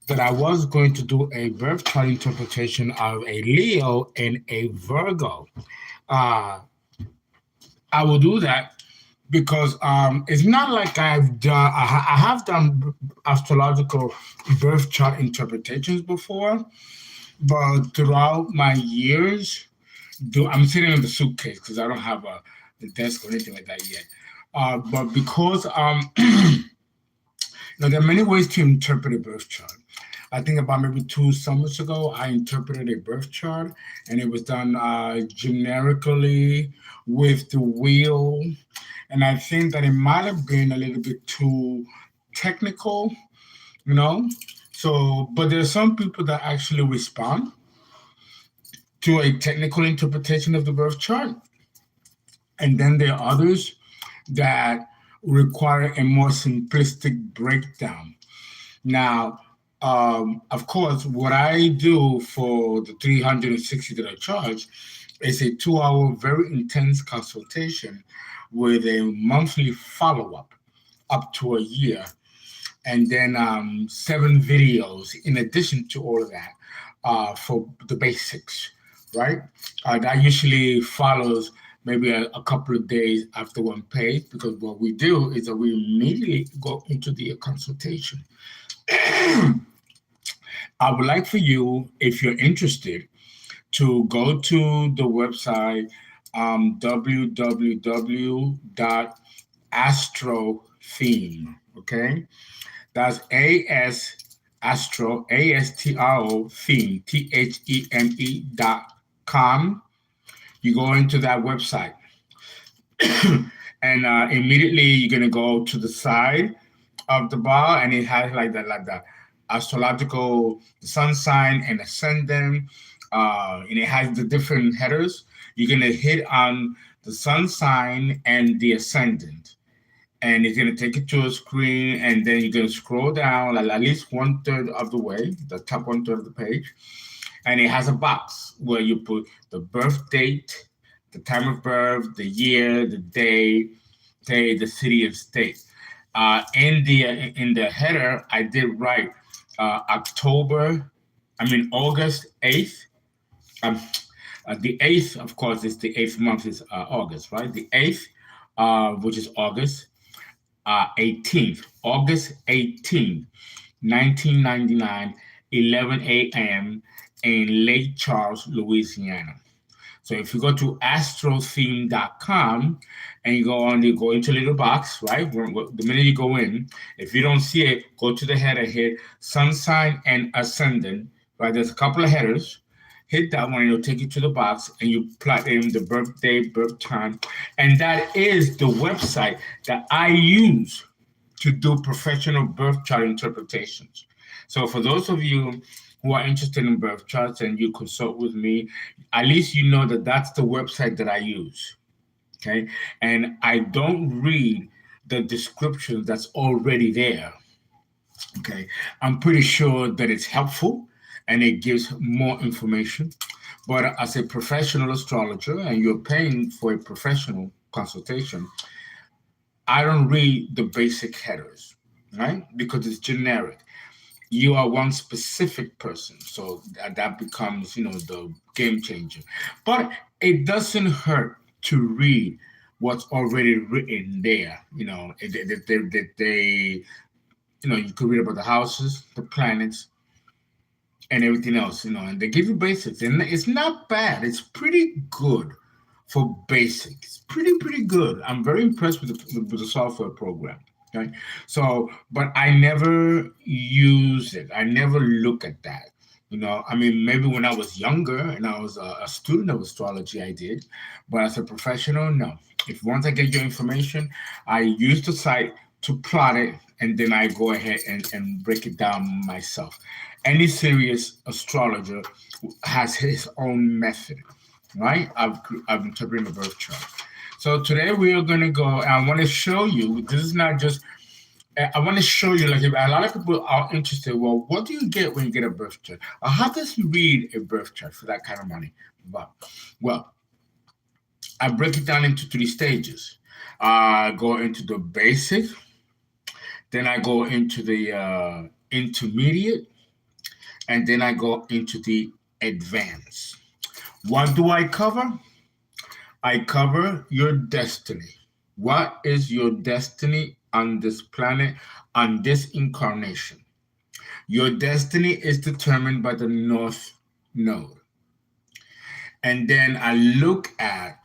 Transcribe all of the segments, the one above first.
that I was going to do a birth chart interpretation of a Leo and a Virgo. Uh, I will do that because it's not like I have done astrological birth chart interpretations before, but throughout my years, I'm sitting in the suitcase because I don't have the desk or anything like that yet. But because there are many ways to interpret a birth chart. I think about maybe 2 summers ago, I interpreted a birth chart, and it was done generically with the wheel. And I think that it might have been a little bit too technical, you know. So, but there are some people that actually respond to a technical interpretation of the birth chart, and then there are others that require a more simplistic breakdown. Now, of course, what I do for the 360 that I charge is a 2 hour, very intense consultation with a monthly follow up to a year, and then 7 videos in addition to all of that for the basics, right? That usually follows maybe a couple of days after one page because what we do is that we immediately go into the consultation. I would like for you, if you're interested, to go to the website www.astrotheme. Okay, that's Astro theme THEME.com. You go into that website, and immediately you're gonna go to the side of the bar, and it has like the astrological sun sign and ascendant, and it has the different headers. You're gonna hit on the sun sign and the ascendant, and it's gonna take you to a screen, and then you're gonna scroll down like at least 1/3 of the way, the top 1/3 of the page, and it has a box where you put the birth date, the time of birth, the year, the day, the city and state. In the header, I did write August 8th. Um, the 8th, of course, is the 8th month is August, right? The 8th, which is August 18th, August 18th, 1999, 11 a.m. in Lake Charles, Louisiana. So if you go to astrotheme.com and you go into a little box, right? The minute you go in, if you don't see it, go to the header, hit sun sign and ascendant, right? There's a couple of headers. Hit that one and it'll take you to the box and you plug in the birthday, birth time. And that is the website that I use to do professional birth chart interpretations. So for those of you who are interested in birth charts and you consult with me, at least you know that that's the website that I use. Okay. And I don't read the description that's already there. Okay. I'm pretty sure that it's helpful and it gives more information. But as a professional astrologer, and you're paying for a professional consultation, I don't read the basic headers, right? Because it's generic. You are one specific person, so that becomes, the game changer. But it doesn't hurt to read what's already written there. You could read about the houses, the planets, and everything else. And they give you basics, and it's not bad. It's pretty good for basics. Pretty good. I'm very impressed with the software program. Okay. So, but I never use it. I never look at that. Maybe when I was younger and I was a student of astrology, I did. But as a professional, no. If once I get your information, I use the site to plot it, and then I go ahead and break it down myself. Any serious astrologer has his own method, right? I've interpreted the birth chart. So today we are going to go, and I want to show you, this is not just, I want to show you, like, a lot of people are interested, well, what do you get when you get a birth chart? Or how does you read a birth chart for that kind of money? Well, I break it down into 3 stages. I go into the basic, then I go into the intermediate, and then I go into the advanced. What do I cover? I cover your destiny. What is your destiny on this planet, on this incarnation? Your destiny is determined by the North Node. And then I look at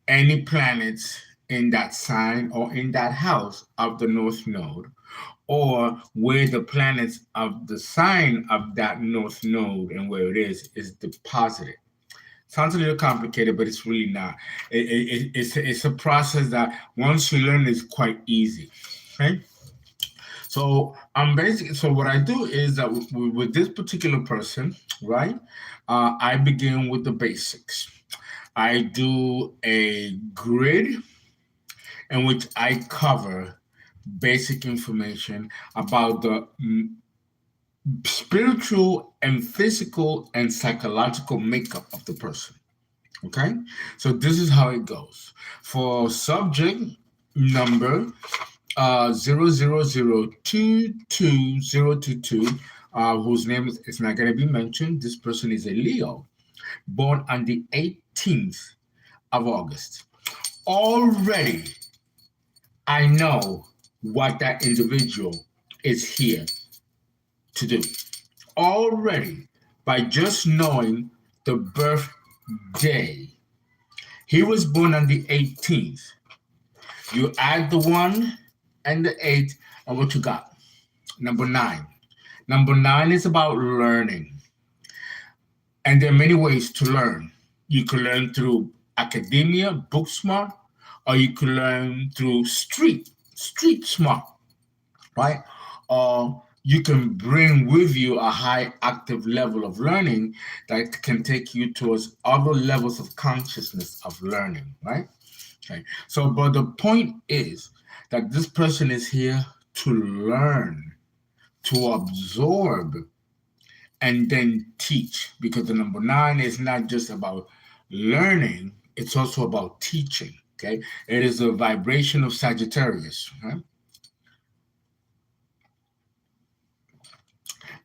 any planets in that sign or in that house of the North Node, or where the planets of the sign of that North Node and where it is deposited. Sounds a little complicated, but it's really not. It's a process that once you learn is quite easy. Okay. So I'm basically, so what I do is that with this particular person, right? I begin with the basics. I do a grid in which I cover basic information about the spiritual and physical and psychological makeup of the person. Okay, so this is how it goes. For subject number 0002222, whose name is not going to be mentioned, this person is a Leo, born on the 18th of August. Already, I know what that individual is here to do. Already, by just knowing the birthday. He was born on the 18th. You add the 1 and the 8, and what you got? Number 9. Number 9 is about learning. And there are many ways to learn. You can learn through academia, book smart, or you can learn through street smart, right? Or you can bring with you a high active level of learning that can take you towards other levels of consciousness of learning, right? Okay. So, but the point is that this person is here to learn, to absorb, and then teach, because the number 9 is not just about learning, it's also about teaching. Okay. It is a vibration of Sagittarius, right?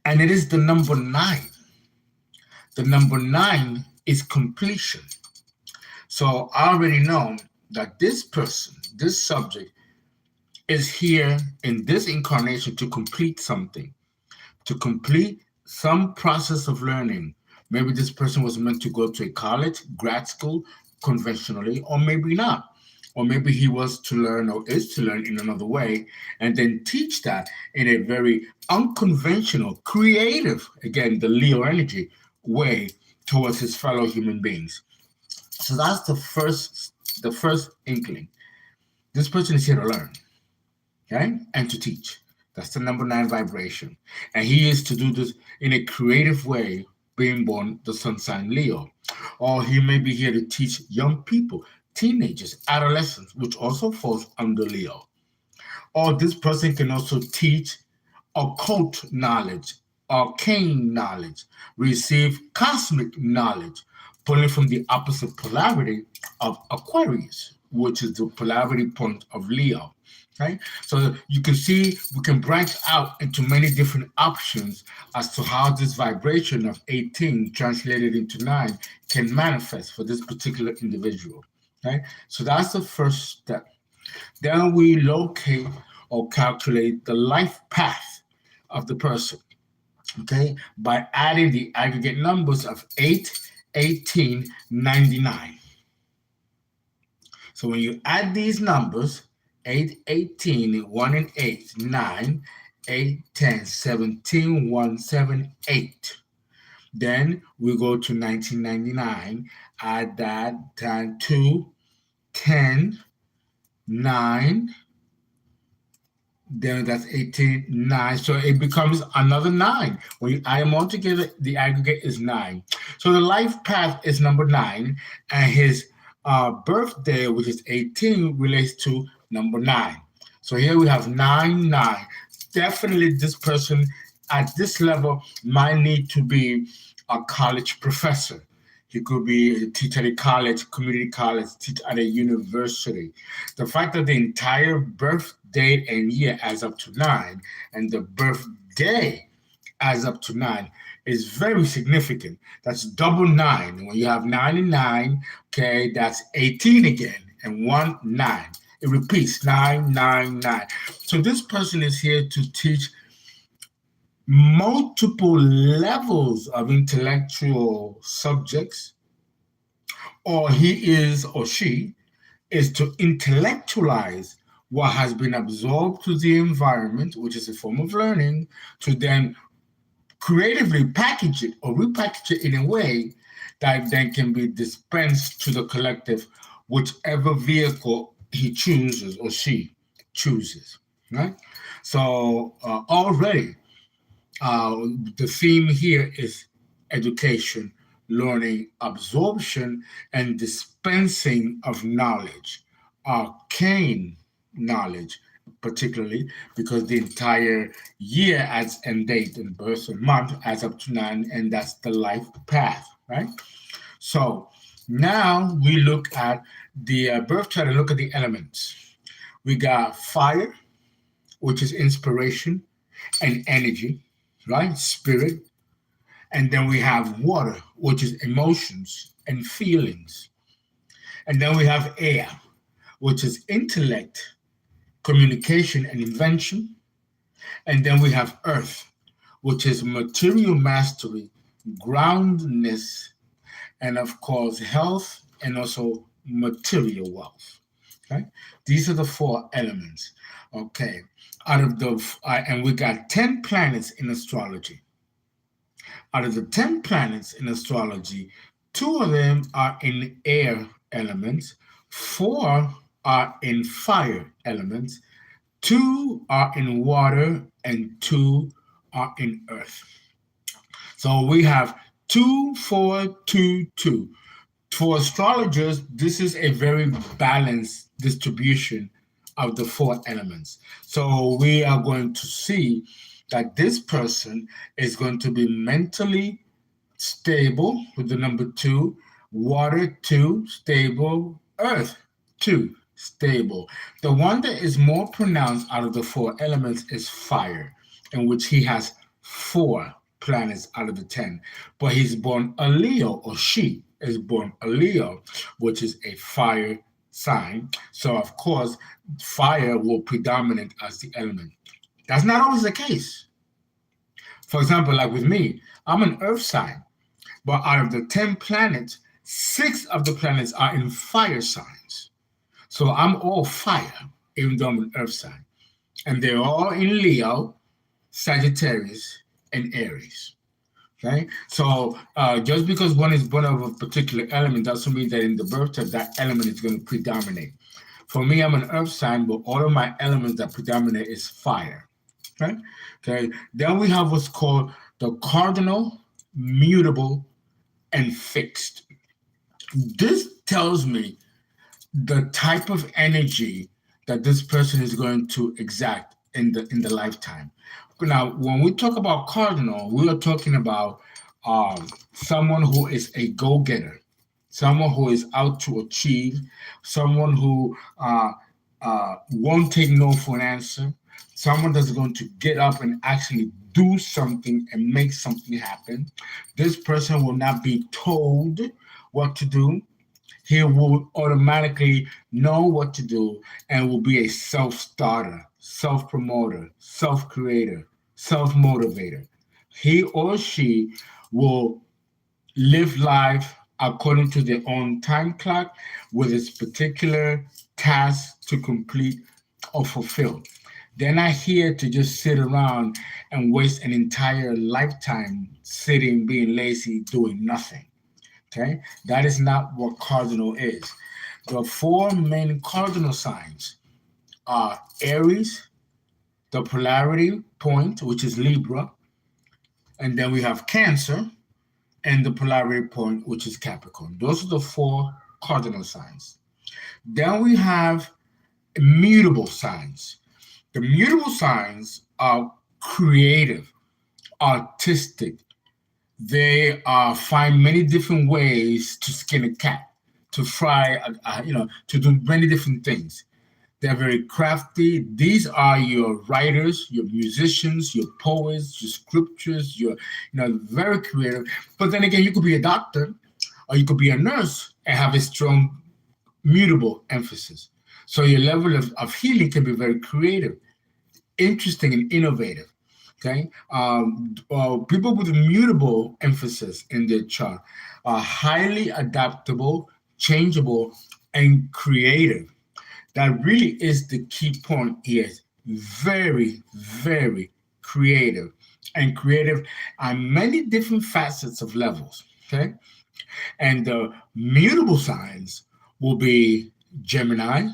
And it is the number 9. The number 9 is completion. So I already know that this person, this subject, is here in this incarnation to complete something, to complete some process of learning. Maybe this person was meant to go to a college, grad school, conventionally, or maybe not. Or maybe he was to learn or is to learn in another way and then teach that in a very unconventional, creative, again, the Leo energy way towards his fellow human beings. So that's the first inkling. This person is here to learn, okay, and to teach. That's the number 9 vibration. And he is to do this in a creative way, being born the sun sign Leo. Or he may be here to teach young people, teenagers, adolescents, which also falls under Leo. Or this person can also teach occult knowledge, arcane knowledge, receive cosmic knowledge, pulling from the opposite polarity of Aquarius, which is the polarity point of Leo. Okay, so you can see we can branch out into many different options as to how this vibration of 18 translated into 9 can manifest for this particular individual. Okay, so that's the first step. Then we locate or calculate the life path of the person. Okay, by adding the aggregate numbers of 8, 18, 99. So when you add these numbers, 8, 18, 1 and 8, 9, 8, 10, 17, 1, 7, 8. Then we go to 1999, add that, 2, 10, 9, then that's 18, 9. So it becomes another 9. When you add them all together, the aggregate is 9. So the life path is number 9, and his birthday, which is 18, relates to number 9. So here we have 9, 9. Definitely this person at this level might need to be a college professor. He could be a teacher at a college, community college, teach at a university. The fact that the entire birth date and year adds up to 9, and the birth day adds up to 9 is very significant. That's double 9. When you have 9 and 9, okay, that's 18 again, and 1, 9. It repeats 9, 9, 9. So this person is here to teach multiple levels of intellectual subjects, or he is or she is to intellectualize what has been absorbed to the environment, which is a form of learning, to then creatively package it or repackage it in a way that then can be dispensed to the collective, whichever vehicle he chooses or she chooses, right? So already the theme here is education, learning, absorption, and dispensing of knowledge, arcane knowledge, particularly because the entire year adds and date and birth and month adds up to 9, and that's the life path, right? So now we look at the birth chart and look at the elements. We got fire, which is inspiration and energy, right? Spirit. And then we have water, which is emotions and feelings. And then we have air, which is intellect, communication, and invention. And then we have earth, which is material mastery, groundedness, and of course, health and also material wealth. Okay, these are the 4 elements. Okay, out of the and we got 10 planets in astrology. Out of the 10 planets in astrology, 2 of them are in air elements, 4 are in fire elements, 2 are in water, and 2 are in earth. So we have 2, 4, 2, 2. For astrologers, this is a very balanced distribution of the 4 elements. So we are going to see that this person is going to be mentally stable with the number 2, water 2, stable, earth 2, stable. The one that is more pronounced out of the 4 elements is fire, in which he has 4 planets out of the 10. But he's born a Leo, or she is born a Leo, which is a fire sign. So, of course, fire will predominate as the element. That's not always the case. For example, like with me, I'm an earth sign, but out of the 10 planets, 6 of the planets are in fire signs. So I'm all fire, even though I'm an earth sign. And they're all in Leo, Sagittarius, and Aries. Okay, so just because one is born of a particular element doesn't mean that in the birth chart that element is going to predominate. For me, I'm an earth sign, but all of my elements that predominate is fire. Okay, okay. Then we have what's called the cardinal, mutable, and fixed. This tells me the type of energy that this person is going to exact in the lifetime. Now, when we talk about cardinal, we are talking about someone who is a go-getter, someone who is out to achieve, someone who won't take no for an answer, someone that's going to get up and actually do something and make something happen. This person will not be told what to do. He will automatically know what to do and will be a self-starter, self-promoter, self-creator, self-motivator. He or she will live life according to their own time clock with its particular task to complete or fulfill. They're not here to just sit around and waste an entire lifetime sitting, being lazy, doing nothing. Okay, that is not what cardinal is. The 4 main cardinal signs are Aries, the polarity point, which is Libra, and then we have Cancer, and the polarity point, which is Capricorn. Those are the 4 cardinal signs. Then we have mutable signs. The mutable signs are creative, artistic. They find many different ways to skin a cat, to fry, to do many different things. They're very crafty. These are your writers, your musicians, your poets, your scriptures, very creative. But then again, you could be a doctor or you could be a nurse and have a strong mutable emphasis. So your level of healing can be very creative, interesting, and innovative. Okay, people with mutable emphasis in their chart are highly adaptable, changeable, and creative. That really is the key point here. Very, very creative, and creative on many different facets of levels. Okay, and the mutable signs will be Gemini,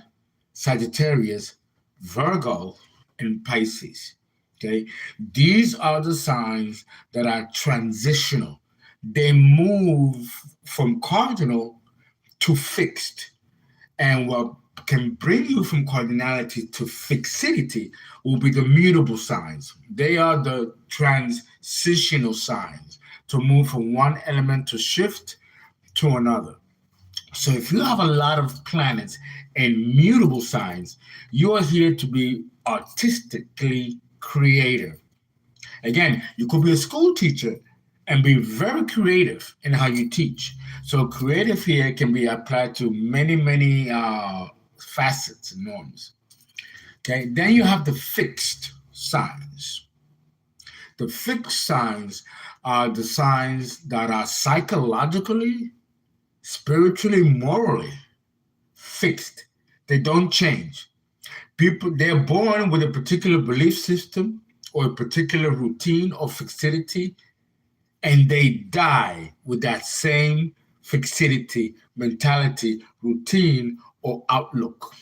Sagittarius, Virgo, and Pisces. Okay, these are the signs that are transitional. They move from cardinal to fixed, and what can bring you from cardinality to fixity will be the mutable signs. They are the transitional signs to move from one element to shift to another. So if you have a lot of planets in mutable signs, you are here to be artistically creative. Again, you could be a school teacher and be very creative in how you teach. So creative here can be applied to many, many facets and norms. Okay, then you have the fixed signs. The fixed signs are the signs that are psychologically, spiritually, morally fixed. They don't change. People, they're born with a particular belief system or a particular routine or fixity, and they die with that same fixity, mentality, routine, or outlook.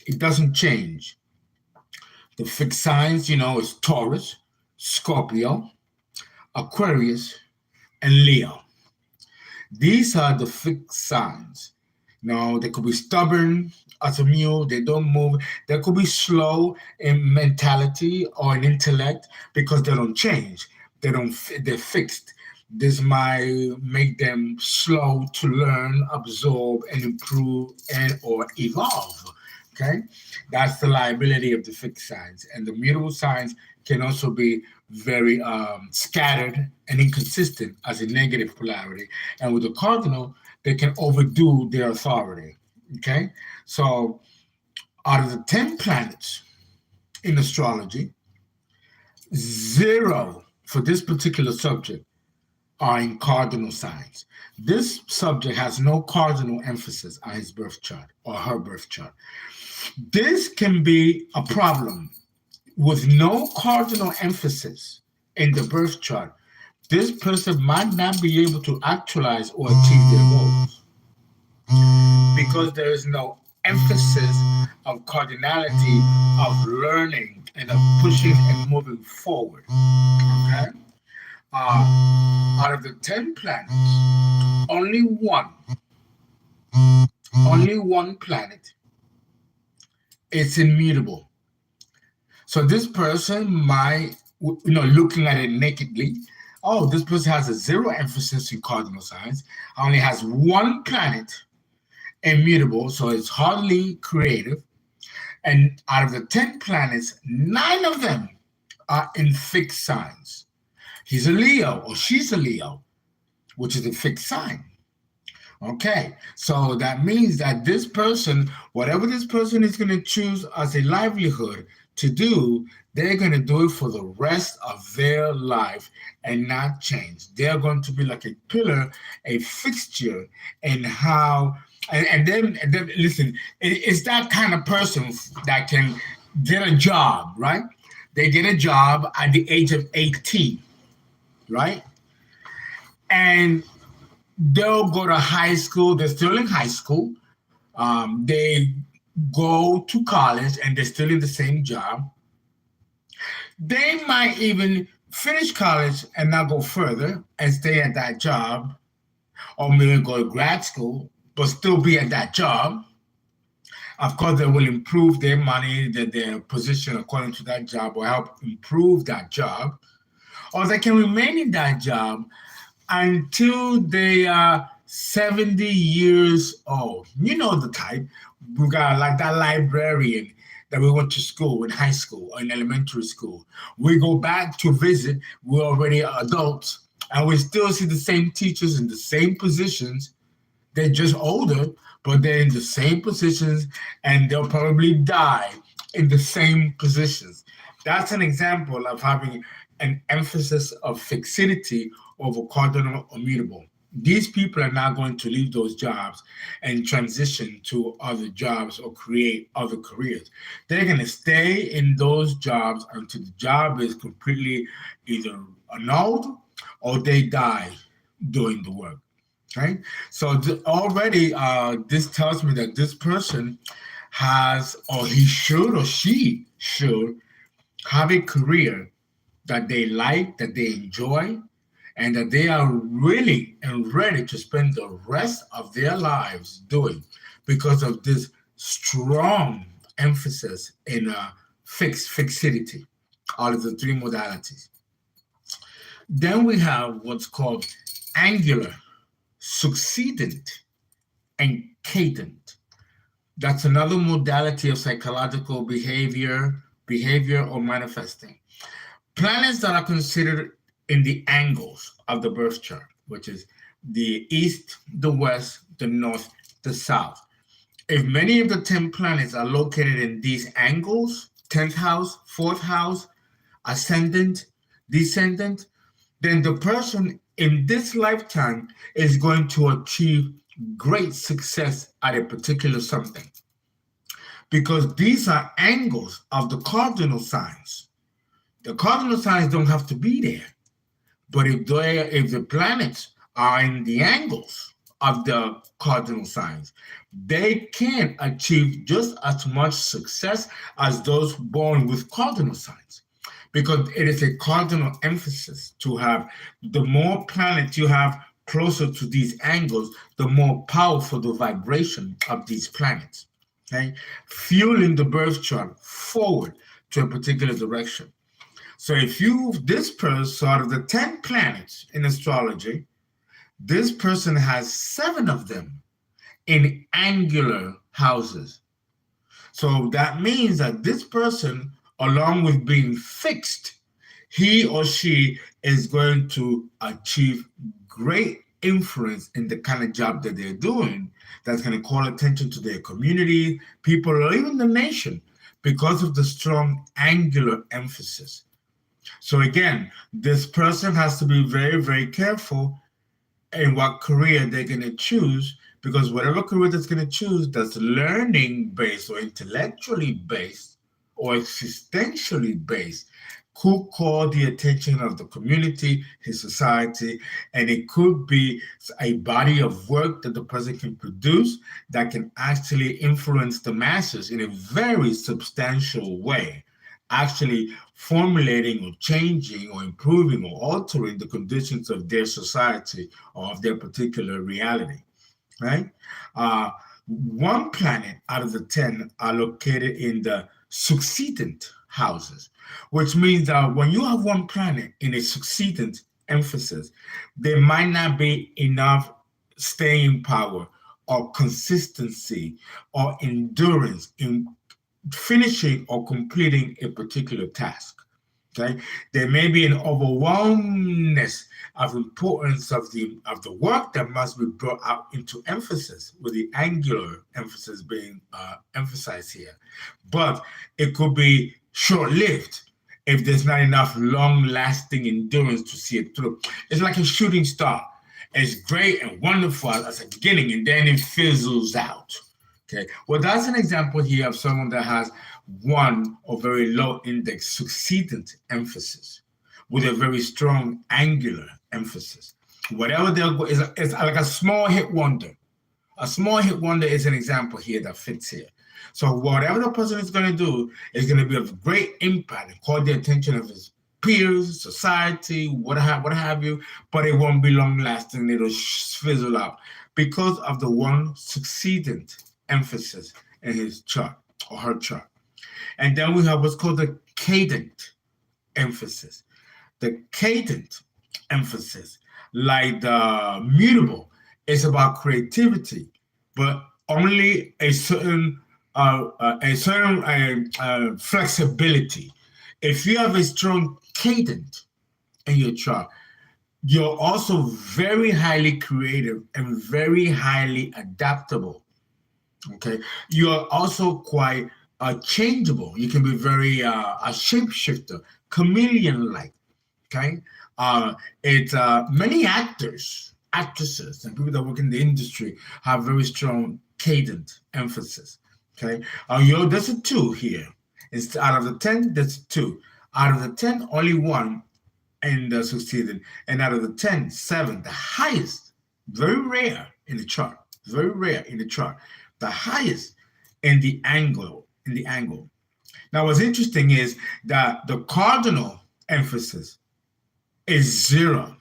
It doesn't change. The fixed signs, is Taurus, Scorpio, Aquarius, and Leo. These are the fixed signs. They could be stubborn as a mule, they don't move. They could be slow in mentality or in intellect because they don't change. They're fixed. This might make them slow to learn, absorb, and improve and or evolve. Okay? That's the liability of the fixed signs. And the mutable signs can also be very scattered and inconsistent as a negative polarity. And with the cardinal, they can overdo their authority. Okay? So out of the 10 planets in astrology, 0 for this particular subject are in cardinal signs. This subject has no cardinal emphasis on his birth chart or her birth chart. This can be a problem with no cardinal emphasis in the birth chart. This person might not be able to actualize or achieve their goals because there is no emphasis of cardinality, of learning, and of pushing and moving forward. Okay? Out of the 10 planets, only one planet is immutable. So this person might, looking at it nakedly, this person has a 0 emphasis in cardinal signs, only has one planet immutable, so it's hardly creative. And out of the 10 planets, 9 of them are in fixed signs. He's a Leo or she's a Leo, which is a fixed sign. Okay, so that means that this person, whatever this person is going to choose as a livelihood to do, they're going to do it for the rest of their life and not change. They're going to be like a pillar, a fixture in how, and then listen, it's that kind of person that can get a job, right? They get a job at the age of 18, right? And they'll go to high school. They're still in high school. They go to college and they're still in the same job. They might even finish college and not go further and stay at that job, or maybe go to grad school, but still be at that job. Of course, they will improve their money, their position according to that job, or help improve that job. Or they can remain in that job until they are 70 years old. You know the type. We got like that librarian that we went to school in high school or in elementary school. We go back to visit, we're already adults, and we still see the same teachers in the same positions. They're just older, but they're in the same positions, and they'll probably die in the same positions. That's an example of having an emphasis of fixity over cardinal or mutable. These people are not going to leave those jobs and transition to other jobs or create other careers. They're going to stay in those jobs until the job is completely either annulled or they die doing the work. Right? So already this tells me that this person has, or he should, or she should have a career that they like, that they enjoy, and that they are willing and ready to spend the rest of their lives doing because of this strong emphasis in fixity, out of the three modalities. Then we have what's called angular, succedent, and cadent. That's another modality of psychological behavior or manifesting. Planets that are considered in the angles of the birth chart, which is the east, the west, the north, the south. If many of the 10 planets are located in these angles, 10th house, 4th house, ascendant, descendant, then the person in this lifetime is going to achieve great success at a particular something. Because these are angles of the cardinal signs. The cardinal signs don't have to be there. But if the planets are in the angles of the cardinal signs, they can achieve just as much success as those born with cardinal signs. Because it is a cardinal emphasis to have the more planets you have closer to these angles, the more powerful the vibration of these planets. Okay? Fueling the birth chart forward to a particular direction. So if this person, out of the 10 planets in astrology, this person has 7 of them in angular houses. So that means that this person, along with being fixed, he or she is going to achieve great influence in the kind of job that they're doing that's going to call attention to their community, people, or even the nation because of the strong angular emphasis. So again, this person has to be very, very careful in what career they're going to choose, because whatever career that's going to choose that's learning based or intellectually based or existentially based could call the attention of the community, his society, and it could be a body of work that the person can produce that can actually influence the masses in a very substantial way, actually formulating or changing or improving or altering the conditions of their society or of their particular reality, right? One planet out of the 10 are located in the succedent houses, which means that when you have one planet in a succedent emphasis, there might not be enough staying power or consistency or endurance in finishing or completing a particular task. Okay, there may be an overwhelmingness of importance of the work that must be brought out into emphasis, with the angular emphasis being emphasized here. But it could be short-lived if there's not enough long-lasting endurance to see it through. It's like a shooting star. It's great and wonderful at the beginning, and then it fizzles out. Okay, well, that's an example here of someone that has one or very low index succedent emphasis with a very strong angular emphasis. Whatever they'll go is like a small hit wonder. A small hit wonder is an example here that fits here. So whatever the person is going to do is going to be of great impact and call the attention of his peers, society, what have you, but it won't be long lasting. It'll fizzle out because of the one succedent emphasis in his chart or her chart. And then we have what's called the cadent emphasis. The cadent emphasis, like the mutable, is about creativity, but only a certain flexibility. If you have a strong cadence in your chart, you're also very highly creative and very highly adaptable. Okay, you're also quite changeable. You can be very a shapeshifter, chameleon-like. Okay, it's many actors, actresses, and people that work in the industry have very strong cadence emphasis. Okay, there's a two here. It's out of the 10, there's two. Out of the 10, only one and succeeded. And out of the 10, 7, the highest, very rare in the chart, very rare in the chart, the highest in the angle, Now, what's interesting is that the cardinal emphasis is 0.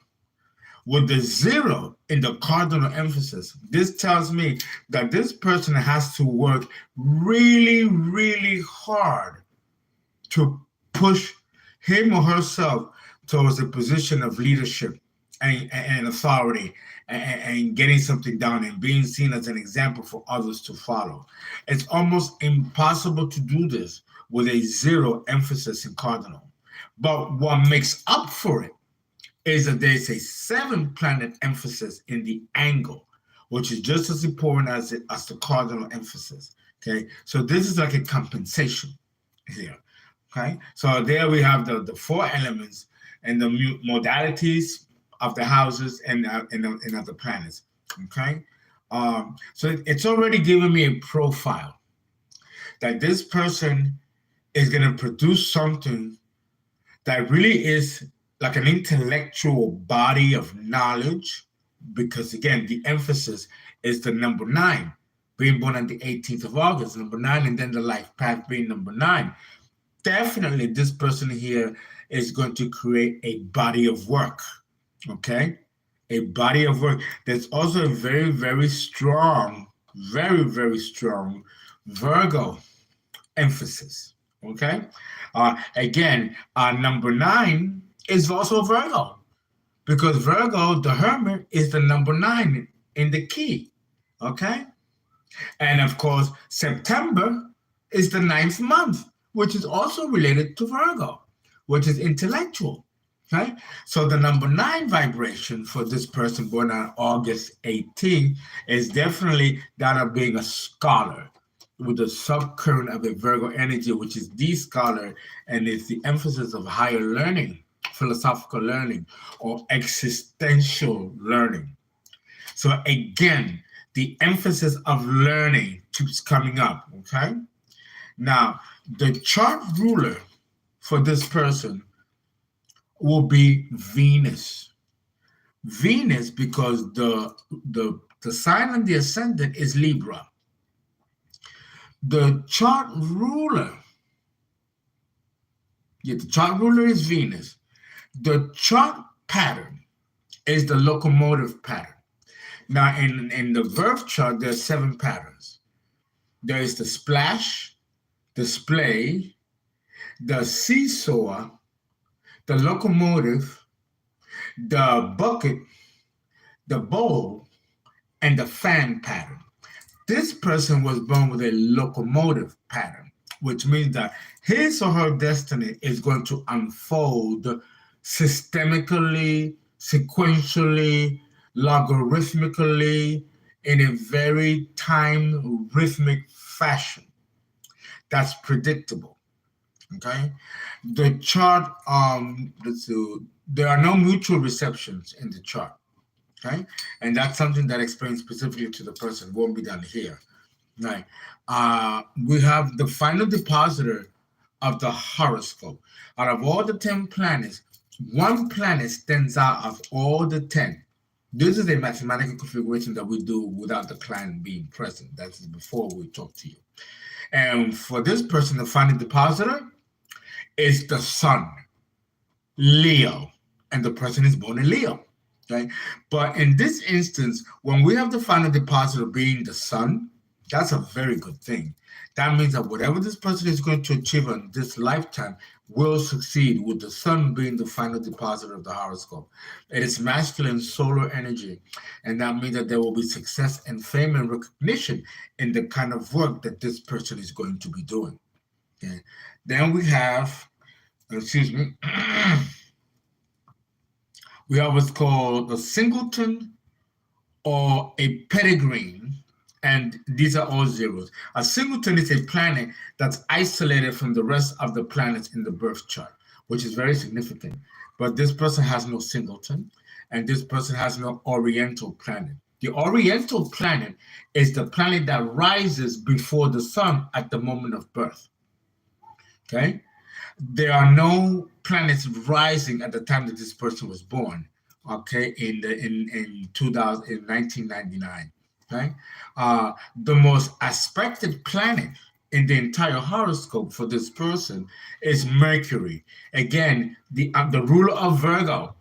With the 0 in the cardinal emphasis, this tells me that this person has to work really, really hard to push him or herself towards a position of leadership and authority and getting something done and being seen as an example for others to follow. It's almost impossible to do this with a 0 emphasis in cardinal. But what makes up for it is that there's a 7 planet emphasis in the angle, which is just as important as the cardinal emphasis. Okay, so this is like a compensation here. Okay, so there we have the 4 elements and the modalities of the houses and of the planets. Okay, so it's already given me a profile that this person is going to produce something that really is like an intellectual body of knowledge, because again, the emphasis is the number 9, being born on the 18th of August, number 9, and then the life path being number 9. Definitely this person here is going to create a body of work, okay? A body of work. There's also a very, very strong Virgo emphasis, okay? Again, number 9 is also Virgo, because Virgo, the Hermit, is the number 9 in the key, okay? And of course, September is the 9th month, which is also related to Virgo, which is intellectual, okay? So the number 9 vibration for this person born on August 18 is definitely that of being a scholar with the subcurrent of a Virgo energy, which is the scholar, and it's the emphasis of higher learning, philosophical learning, or existential learning. So again, the emphasis of learning keeps coming up, okay? Now, the chart ruler for this person will be Venus. Venus, because the sign on the ascendant is Libra. The chart ruler is Venus. The chart pattern is the locomotive pattern. Now, in the birth chart, there are 7 patterns. There is the splash, the splay, the seesaw, the locomotive, the bucket, the bowl, and the fan pattern. This person was born with a locomotive pattern, which means that his or her destiny is going to unfold systemically, sequentially, logarithmically, in a very time-rhythmic fashion. That's predictable, okay? The chart, there are no mutual receptions in the chart, okay? And that's something that explains specifically to the person, won't be done here, right? We have the final depositor of the horoscope. Out of all the 10 planets, 1 planet stands out of all the 10. This is a mathematical configuration that we do without the client being present. That's before we talk to you. And for this person, the final depositor is the sun, Leo, and the person is born in Leo. Okay? But in this instance, when we have the final depositor being the sun, That's a very good thing. That means that whatever this person is going to achieve in this lifetime will succeed, with the sun being the final depositor of the horoscope. It is masculine solar energy, and that means that there will be success and fame and recognition in the kind of work that this person is going to be doing. Okay. Then we have, excuse me, we have what's called a singleton or a pedigree, and these are all zeros. A singleton is a planet that's isolated from the rest of the planets in the birth chart, which is very significant. But this person has no singleton, and this person has no oriental planet. The oriental planet is the planet that rises before the sun at the moment of birth. Okay? There are no planets rising at the time that this person was born. Okay, in 1999. Okay, the most aspected planet in the entire horoscope for this person is Mercury. Again, the ruler of Virgo.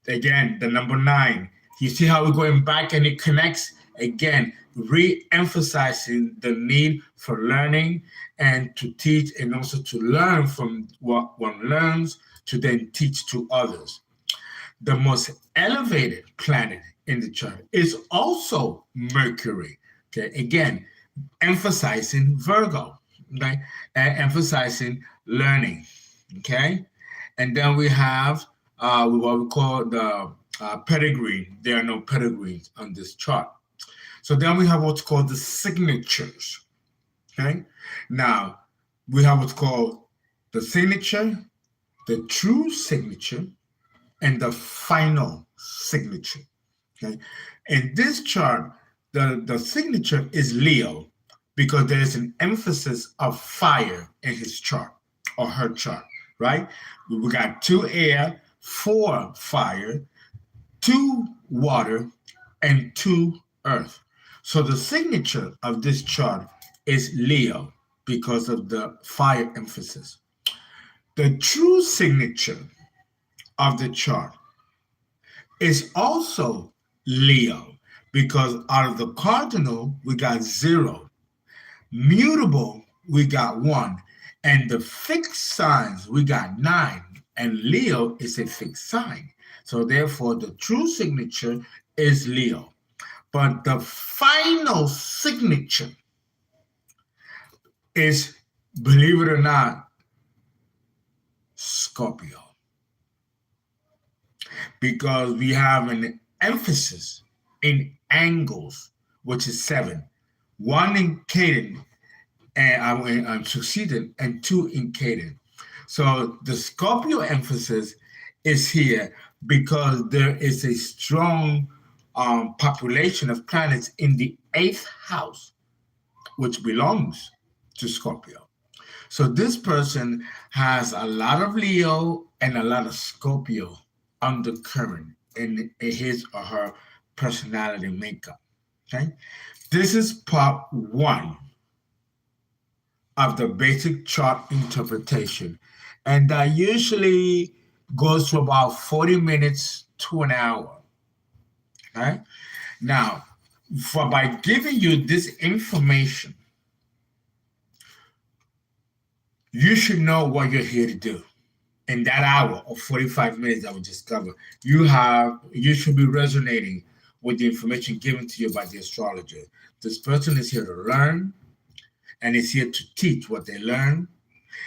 Again, the number 9. You see how we're going back and it connects again, re-emphasizing the need for learning and to teach, and also to learn from what one learns to then teach to others. The most elevated planet in the chart is also Mercury. Okay, again, emphasizing Virgo, okay, and emphasizing learning. Okay, and then we have what we call the pedigree. There are no pedigrees on this chart. So then we have what's called the signatures. Okay, now we have what's called the signature, the true signature, and the final signature. Okay, in this chart, the signature is Leo because there is an emphasis of fire in his chart or her chart, right? We got 2 air, 4 fire, 2 water, and 2 earth. So the signature of this chart is Leo because of the fire emphasis. The true signature of the chart is also Leo because out of the cardinal we got 0, mutable we got 1, and the fixed signs we got 9, and Leo is a fixed sign. So therefore the true signature is Leo. But the final signature is, believe it or not, Scorpio. Because we have an emphasis in angles, which is 7, 1 in Caden, and I'm succeeding, and 2 in Caden. So the Scorpio emphasis is here because there is a strong population of planets in the 8th house, which belongs to Scorpio. So this person has a lot of Leo and a lot of Scorpio undercurrent in his or her personality makeup. Okay, this is part 1 of the basic chart interpretation, and that usually goes to about 40 minutes to an hour. Okay, now by giving you this information, you should know what you're here to do. In that hour or 45 minutes that we just covered, you should be resonating with the information given to you by the astrologer. This person is here to learn and is here to teach what they learn,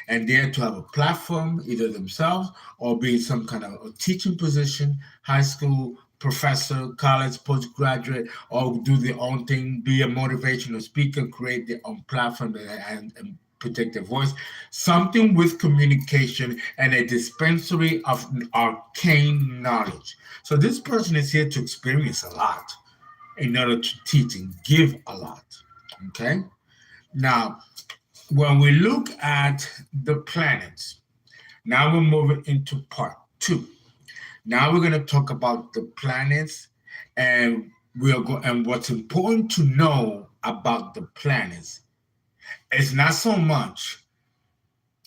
and there to have a platform, either themselves or be in some kind of a teaching position, high school, professor, college, postgraduate, or do their own thing, be a motivational speaker, create their own platform and protect their voice, something with communication and a dispensary of arcane knowledge. So this person is here to experience a lot in order to teach and give a lot. Okay? Now, when we look at the planets, now we're moving into part 2. Now we're going to talk about the planets, and and what's important to know about the planets. It's not so much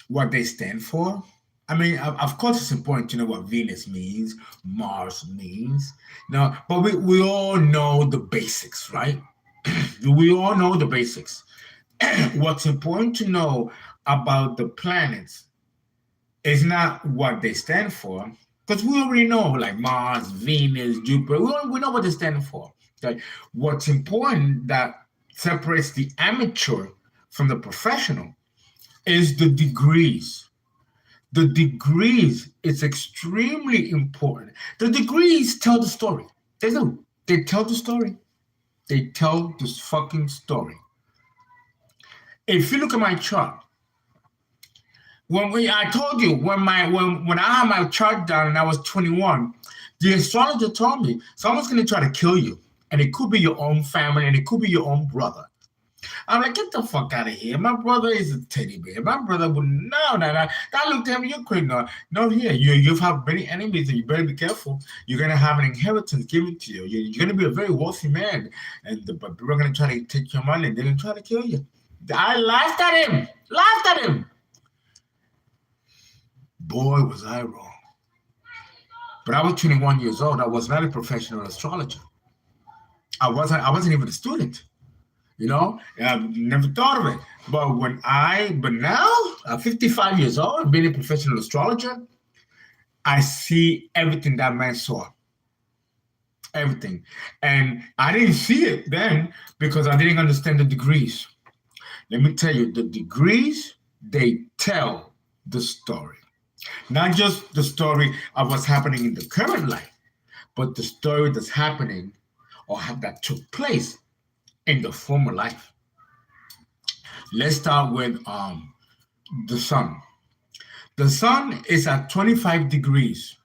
what they stand for. I mean, of course, it's important to know what Venus means, Mars means, but we all know the basics, right? We all know the basics. What's important to know about the planets is not what they stand for, because we already know, like Mars, Venus, Jupiter. We know what they stand for. Okay? What's important that separates the amateur from the professional is the degrees. The degrees is extremely important. The degrees tell the story. They do. They tell the story. They tell this fucking story. If you look at my chart, I told you when I had my chart done and I was 21, the astrologer told me someone's gonna try to kill you, and it could be your own family, and it could be your own brother. I'm like, get the fuck out of here. My brother is a teddy bear. My brother would no. I looked at him, you're crazy. No, here. You've had many enemies and you better be careful. You're gonna have an inheritance given to you. You're gonna be a very wealthy man. But people are gonna try to take your money and they're gonna try to kill you. I laughed at him. Boy, was I wrong. But I was 21 years old. I was not a professional astrologer. I wasn't even a student. I never thought of it. But now, I'm 55 years old, being a professional astrologer, I see everything that man saw. Everything. And I didn't see it then because I didn't understand the degrees. Let me tell you, the degrees, they tell the story. Not just the story of what's happening in the current life, but the story that's happening or that took place in the former life. Let's start with the sun. The sun is at 25 degrees.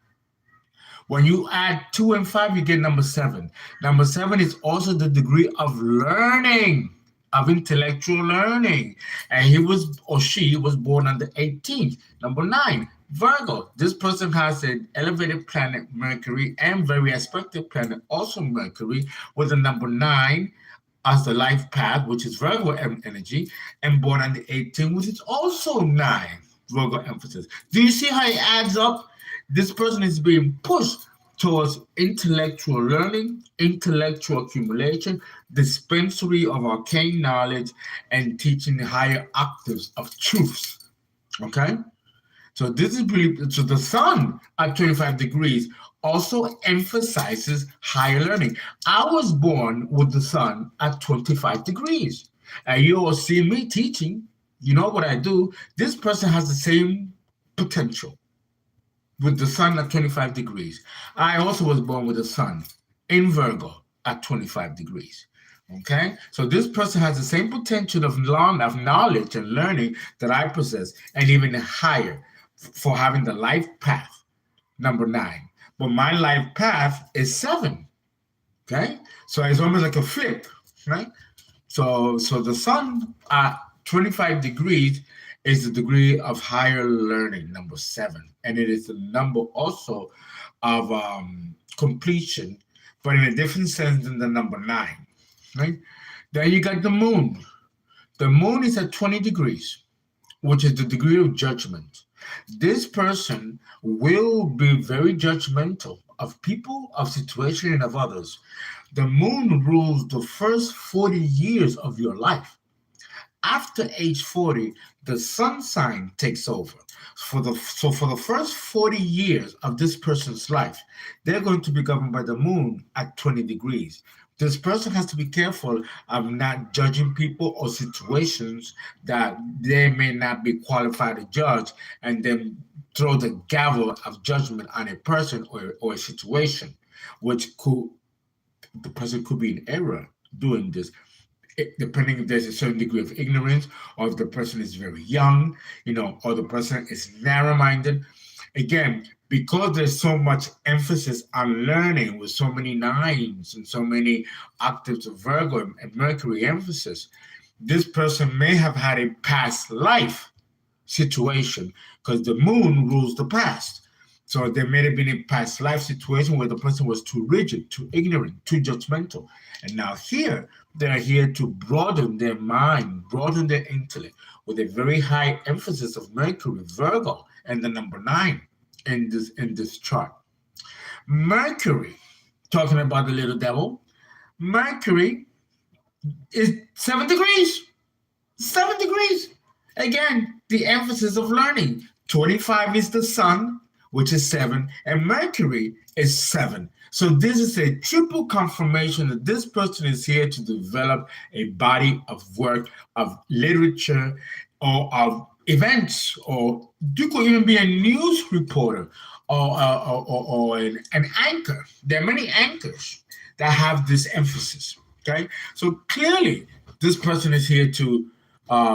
When you add 2 and 5, you get number 7. Number 7 is also the degree of learning, of intellectual learning. And he was, or she was born on the 18th. Number 9, Virgo. This person has an elevated planet, Mercury, and very aspected planet, also Mercury, with the number 9 as the life path, which is Virgo energy, and born on the 18th, which is also 9, Virgo emphasis. Do you see how it adds up? This person is being pushed towards intellectual learning, intellectual accumulation, dispensary of arcane knowledge, and teaching the higher octaves of truths. Okay? So this is really, so the sun at 25 degrees also emphasizes higher learning. I was born with the sun at 25 degrees. And you all see me teaching, you know what I do. This person has the same potential with the sun at 25 degrees. I also was born with the sun in Virgo at 25 degrees. Okay, so this person has the same potential of knowledge and learning that I possess, and even higher for having the life path, number 9. But my life path is 7. Okay, so it's almost like a flip, right? So the sun at 25 degrees is the degree of higher learning, number 7, and it is the number also of completion, but in a different sense than the number 9. Right? Then you got the moon. The moon is at 20 degrees, which is the degree of judgment. This person will be very judgmental of people, of situation, and of others. The moon rules the first 40 years of your life. After age 40, the sun sign takes over. For the first 40 years of this person's life, they're going to be governed by the moon at 20 degrees. This person has to be careful of not judging people or situations that they may not be qualified to judge, and then throw the gavel of judgment on a person or a situation, which the person could be in error doing this, depending if there's a certain degree of ignorance, or if the person is very young, or the person is narrow-minded. Again, because there's so much emphasis on learning with so many 9s and so many octaves of Virgo and Mercury emphasis, this person may have had a past life situation because the moon rules the past. So there may have been a past life situation where the person was too rigid, too ignorant, too judgmental. And now here, they're here to broaden their mind, broaden their intellect with a very high emphasis of Mercury, Virgo, and the number 9 in this chart. Mercury, talking about the little devil, Mercury is 7 degrees. 7 degrees. Again, the emphasis of learning. 25 is the sun, which is 7, and Mercury is 7. So this is a triple confirmation that this person is here to develop a body of work, of literature, or of events, or you could even be a news reporter or an anchor. There are many anchors that have this emphasis. Okay, so clearly this person is here to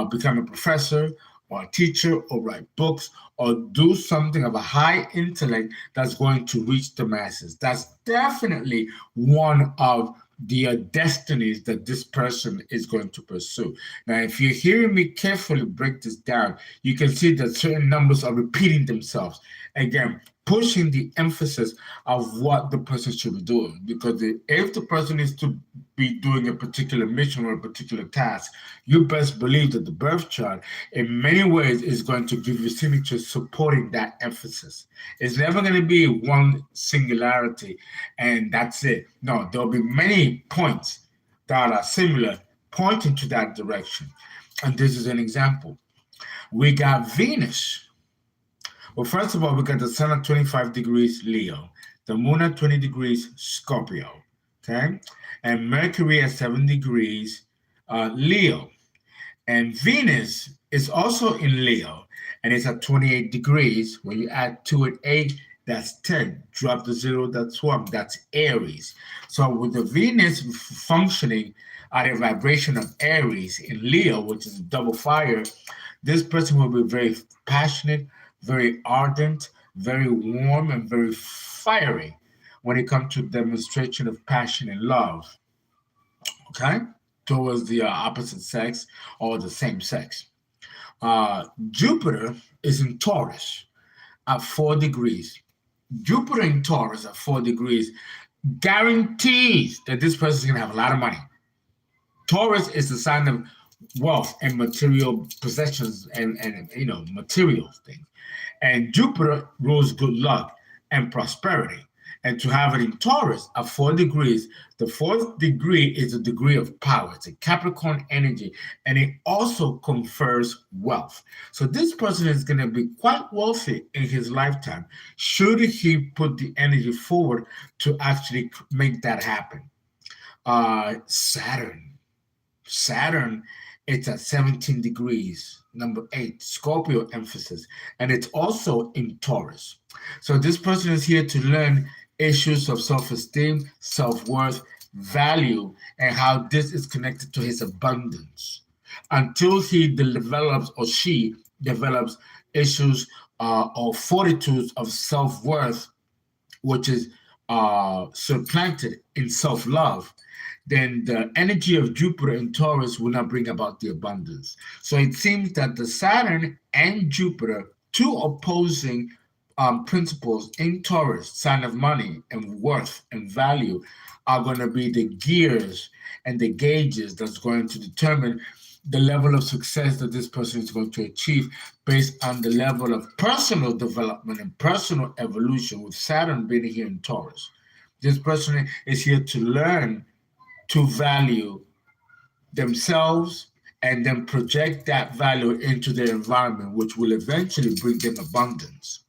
become a professor or a teacher or write books or do something of a high intellect that's going to reach the masses. That's definitely one of the destinies that this person is going to pursue. Now, if you're hearing me carefully break this down, you can see that certain numbers are repeating themselves. Again, pushing the emphasis of what the person should be doing. Because if the person is to be doing a particular mission or a particular task, you best believe that the birth chart, in many ways, is going to give you signatures supporting that emphasis. It's never going to be one singularity and that's it. No, there'll be many points that are similar, pointing to that direction. And this is an example. We got Venus. Well, first of all, we got the sun at 25 degrees Leo, the moon at 20 degrees Scorpio, okay? And Mercury at 7 degrees Leo. And Venus is also in Leo, and it's at 28 degrees. When you add 2 and 8, that's 10. Drop the 0, that's 1. That's Aries. So with the Venus functioning at a vibration of Aries in Leo, which is double fire, this person will be very passionate, very ardent, very warm, and very fiery when it comes to demonstration of passion and love, okay, towards the opposite sex or the same sex. Jupiter is in Taurus at 4 degrees. Jupiter in Taurus at 4 degrees guarantees that this person is going to have a lot of money. Taurus is the sign of wealth and material possessions and material things. And Jupiter rules good luck and prosperity. And to have it in Taurus at 4 degrees, the fourth degree is a degree of power. It's a Capricorn energy, and it also confers wealth. So this person is going to be quite wealthy in his lifetime, should he put the energy forward to actually make that happen. Saturn, it's at 17 degrees, number 8, Scorpio emphasis, and it's also in Taurus. So this person is here to learn issues of self-esteem, self-worth, value, and how this is connected to his abundance. Until he develops or she develops issues or fortitudes of self-worth, which is supplanted in self-love, then the energy of Jupiter in Taurus will not bring about the abundance. So it seems that the Saturn and Jupiter, two opposing principles in Taurus, sign of money and worth and value, are going to be the gears and the gauges that's going to determine the level of success that this person is going to achieve based on the level of personal development and personal evolution, with Saturn being here in Taurus. This person is here to learn to value themselves and then project that value into their environment, which will eventually bring them abundance.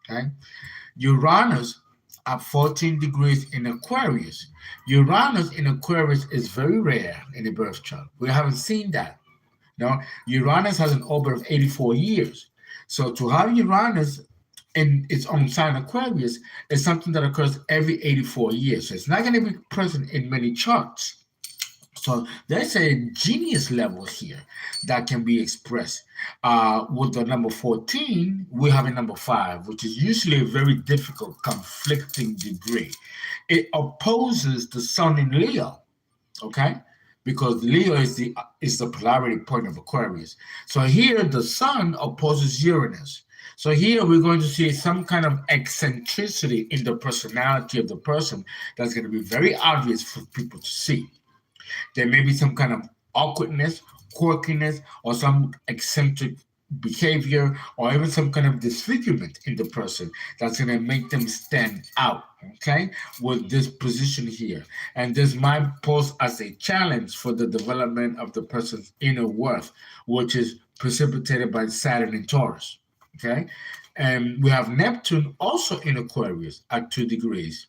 Okay? Uranus at 14 degrees in Aquarius. Uranus in Aquarius is very rare in the birth chart. We haven't seen that. No, Uranus has an orbit of 84 years. So to have Uranus in its own sign Aquarius is something that occurs every 84 years. So it's not going to be present in many charts. So there's a genius level here that can be expressed. With the number 14, we have a number 5, which is usually a very difficult, conflicting degree. It opposes the sun in Leo, okay? Because Leo is the polarity point of Aquarius. So here the sun opposes Uranus. So here we're going to see some kind of eccentricity in the personality of the person that's going to be very obvious for people to see. There may be some kind of awkwardness, quirkiness, or some eccentric behavior or even some kind of disfigurement in the person that's going to make them stand out, okay, with this position here. And this might pose as a challenge for the development of the person's inner worth, which is precipitated by Saturn in Taurus, okay. And we have Neptune also in Aquarius at 2 degrees,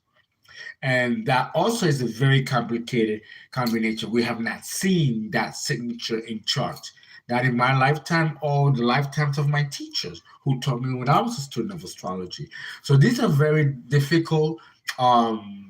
and that also is a very complicated combination. We have not seen that signature in charts. Not in my lifetime or the lifetimes of my teachers who taught me when I was a student of astrology. So these are very difficult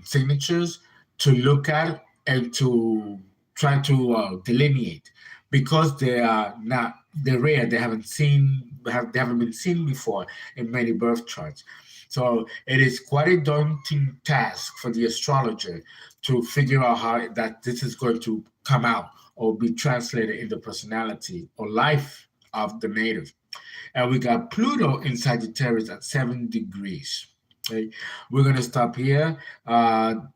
signatures to look at and to try to delineate, because they are not, they're rare. They haven't been seen before in many birth charts. So it is quite a daunting task for the astrologer to figure out how that this is going to come out or be translated in the personality or life of the native. And we got Pluto in Sagittarius at 7 degrees. Okay, we're gonna stop here,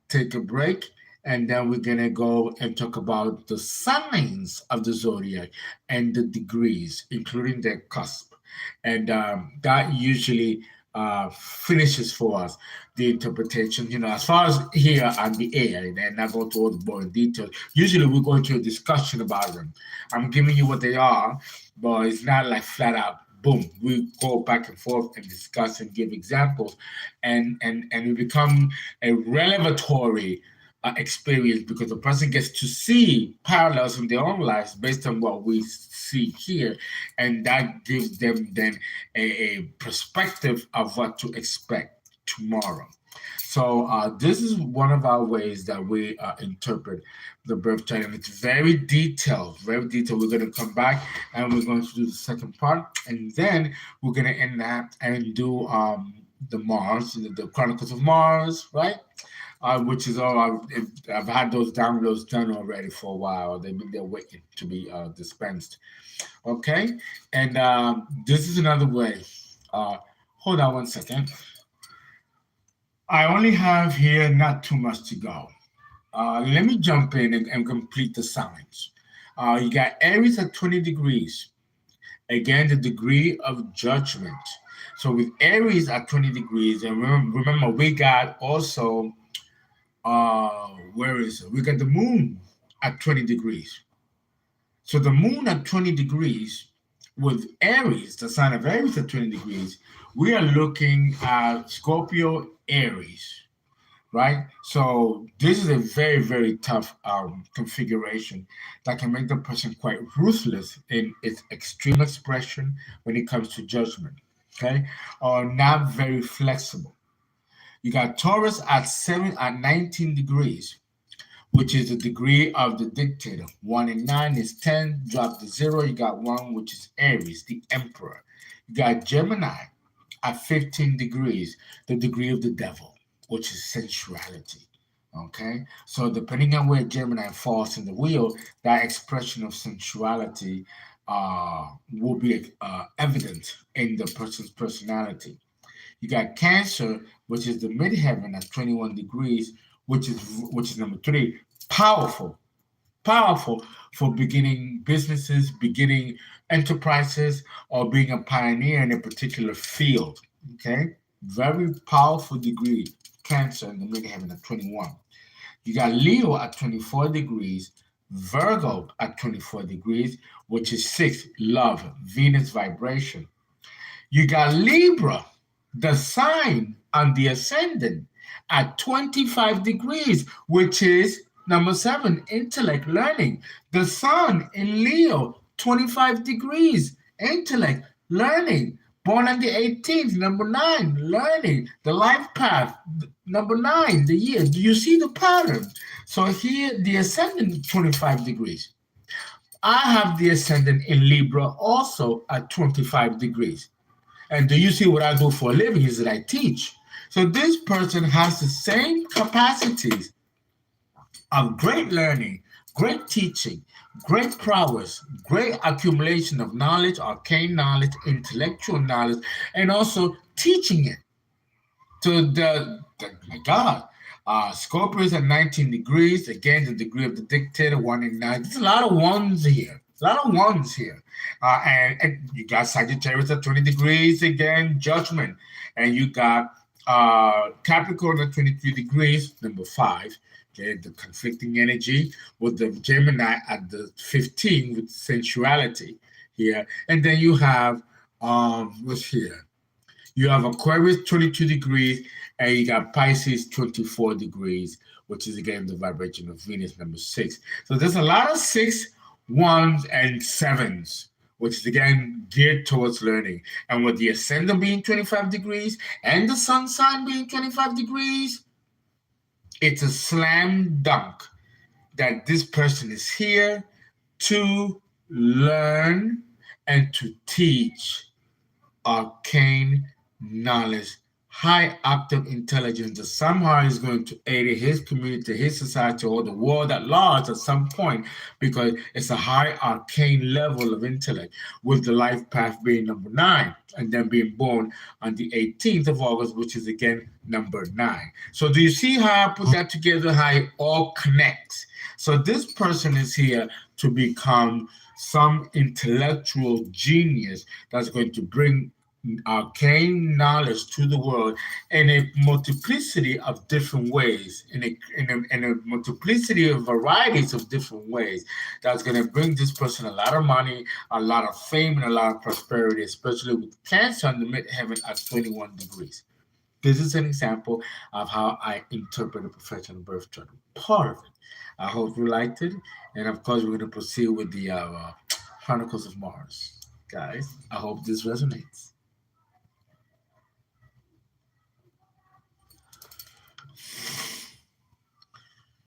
take a break, and then we're gonna go and talk about the signs of the zodiac and the degrees, including their cusp, and that usually finishes for us the interpretation. You know, as far as here on the air, and I go to all the boring details. Usually, we go into a discussion about them. I'm giving you what they are, but it's not like flat out. Boom, we go back and forth and discuss and give examples, and we become a revelatory experience, because the person gets to see parallels in their own lives based on what we see here, and that gives them then a perspective of what to expect tomorrow. So this is one of our ways that we interpret the birth chart, and it's very detailed, very detailed. We're going to come back and we're going to do the second part, and then we're going to end that and do the Mars, the Chronicles of Mars, right? Which is all I've had those downloads done already for a while. They've been there waiting to be dispensed. Okay, and this is another way. Hold on one second. I only have here not too much to go. Let me jump in and complete the signs. You got Aries at 20 degrees. Again, the degree of judgment. So with Aries at 20 degrees, and remember we got also, where is it? We got the moon at 20 degrees. So the moon at 20 degrees with Aries, the sign of Aries at 20 degrees, we are looking at Scorpio Aries, right? So this is a very, very tough configuration that can make the person quite ruthless in its extreme expression when it comes to judgment, okay? Or not very flexible. You got Taurus at 19 degrees, which is the degree of the dictator. 1 and 9 is 10. Drop the 0. You got 1, which is Aries, the emperor. You got Gemini at 15 degrees, the degree of the devil, which is sensuality. Okay, so depending on where Gemini falls in the wheel, that expression of sensuality will be evident in the person's personality. You got Cancer, which is the midheaven at 21 degrees, which is number 3. Powerful, powerful for beginning businesses, beginning enterprises, or being a pioneer in a particular field. Okay, very powerful degree. Cancer in the midheaven at 21. You got Leo at 24 degrees, Virgo at 24 degrees, which is 6, love, Venus vibration. You got Libra, the sign on the ascendant, at 25 degrees, which is number 7, intellect, learning. The sun in Leo, 25 degrees, intellect, learning. Born on the 18th, number 9, learning. The life path, number 9, the year. Do you see the pattern? So here, the ascendant, 25 degrees. I have the ascendant in Libra also at 25 degrees. And do you see what I do for a living is that I teach. So this person has the same capacities of great learning, great teaching, great prowess, great accumulation of knowledge, arcane knowledge, intellectual knowledge, and also teaching it to my God. Scorpio is at 19 degrees. Again, the degree of the dictator, 1 and 9. There's a lot of ones here. A lot of ones here. And you got Sagittarius at 20 degrees, again, judgment. And you got Capricorn at 23 degrees, number 5. Okay, the conflicting energy with the Gemini at the 15 with sensuality here. And then you have, what's here? You have Aquarius 22 degrees, and you got Pisces 24 degrees, which is again the vibration of Venus, number 6. So there's a lot of 6, 1s, and 7s, which is again geared towards learning. And with the ascendant being 25 degrees and the sun sign being 25 degrees, it's a slam dunk that this person is here to learn and to teach arcane knowledge, high octave intelligence that somehow is going to aid his community, his society, or the world at large at some point, because it's a high arcane level of intellect, with the life path being number 9, and then being born on the 18th of August, which is again number 9. So do you see how I put that together, how it all connects? So this person is here to become some intellectual genius that's going to bring arcane knowledge to the world in a multiplicity of different ways, in a multiplicity of varieties of different ways. That's going to bring this person a lot of money, a lot of fame, and a lot of prosperity, especially with Cancer on the midheaven at 21 degrees. This is an example of how I interpret a professional birth chart. Part of it. I hope you liked it. And of course, we're going to proceed with the Chronicles of Mars. Guys, I hope this resonates.